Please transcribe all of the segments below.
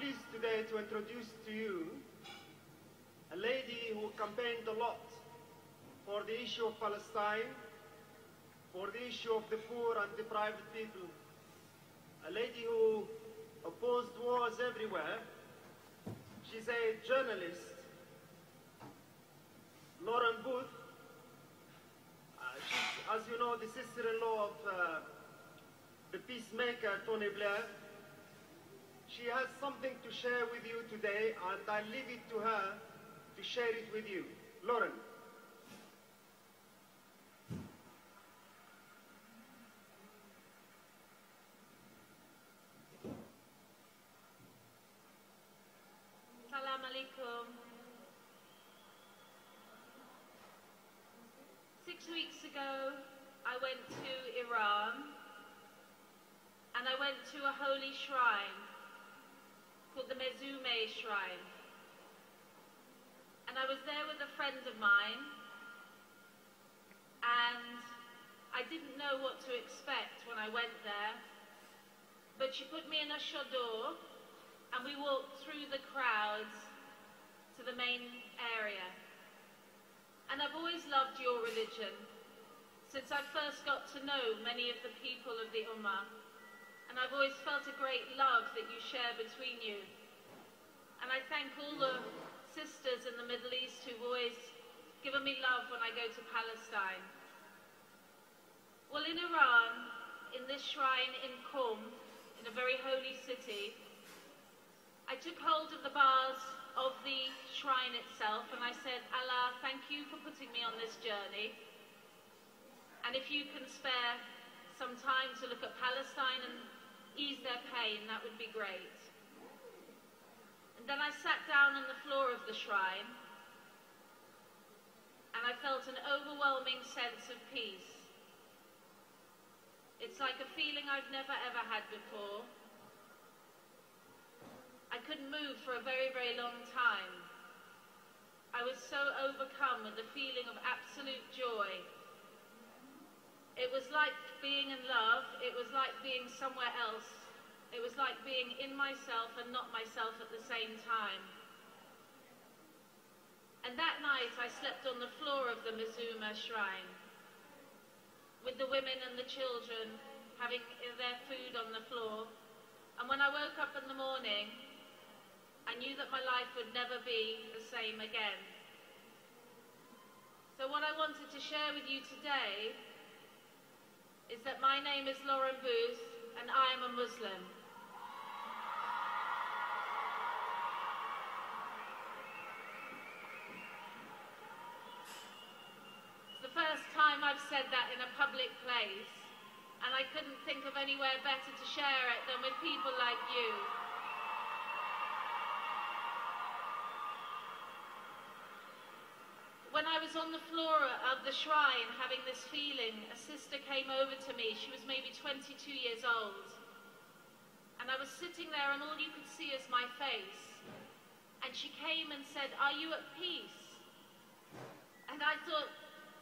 pleased today to introduce to you a lady who campaigned a lot for the issue of Palestine, for the issue of the poor and deprived people, a lady who opposed wars everywhere. She's a journalist, Lauren Booth. She's, as you know, the sister-in-law of the peacemaker Tony Blair. She has something to share with you today, and I leave it to her to share it with you. Lauren. Salam alaikum. 6 weeks ago, I went to Iran, and I went to a holy shrine called the Mezume Shrine. And I was there with a friend of mine, and I didn't know what to expect when I went there, but she put me in a chador, and we walked through the crowds to the main area. And I've always loved your religion, since I first got to know many of the people of the Ummah. And I've always felt a great love that you share between you. And I thank all the sisters in the Middle East who've always given me love when I go to Palestine. Well, in Iran, in this shrine in Qom, in a very holy city, I took hold of the bars of the shrine itself and I said, Allah, thank you for putting me on this journey. And if you can spare some time to look at Palestine and ease their pain, that would be great. And then I sat down on the floor of the shrine and I felt an overwhelming sense of peace. It's like a feeling I've never ever had before. I couldn't move for a very, very long time. I was so overcome with the feeling of absolute joy. It was like being in love. It was like being somewhere else. It was like being in myself and not myself at the same time. And that night I slept on the floor of the Mezume Shrine, with the women and the children having their food on the floor. And when I woke up in the morning, I knew that my life would never be the same again. So what I wanted to share with you today is that my name is Lauren Booth and I am a Muslim. It's the first time I've said that in a public place, and I couldn't think of anywhere better to share it than with people like you. When I was on the floor of the shrine having this feeling, a sister came over to me. She was maybe 22 years old. And I was sitting there and all you could see is my face. And she came and said, "Are you at peace?" And I thought,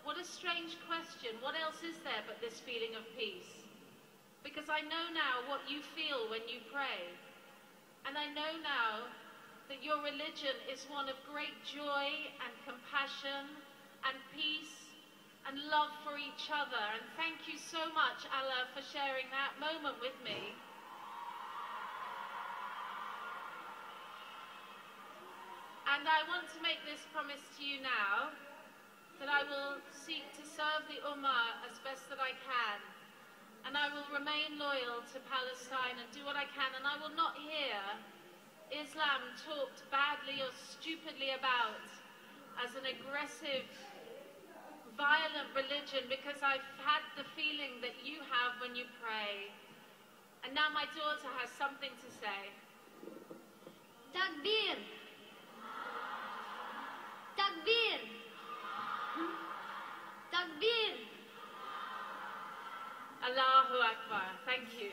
what a strange question. What else is there but this feeling of peace? Because I know now what you feel when you pray. And I know now that your religion is one of great joy and compassion and peace and love for each other. And thank you so much, Allah, for sharing that moment with me. And I want to make this promise to you now, that I will seek to serve the Ummah as best that I can. And I will remain loyal to Palestine and do what I can. And I will not hear Islam talked badly or stupidly about as an aggressive, violent religion, because I've had the feeling that you have when you pray. And now my daughter has something to say. Takbir! Takbir! Takbir! Allahu Akbar. Thank you.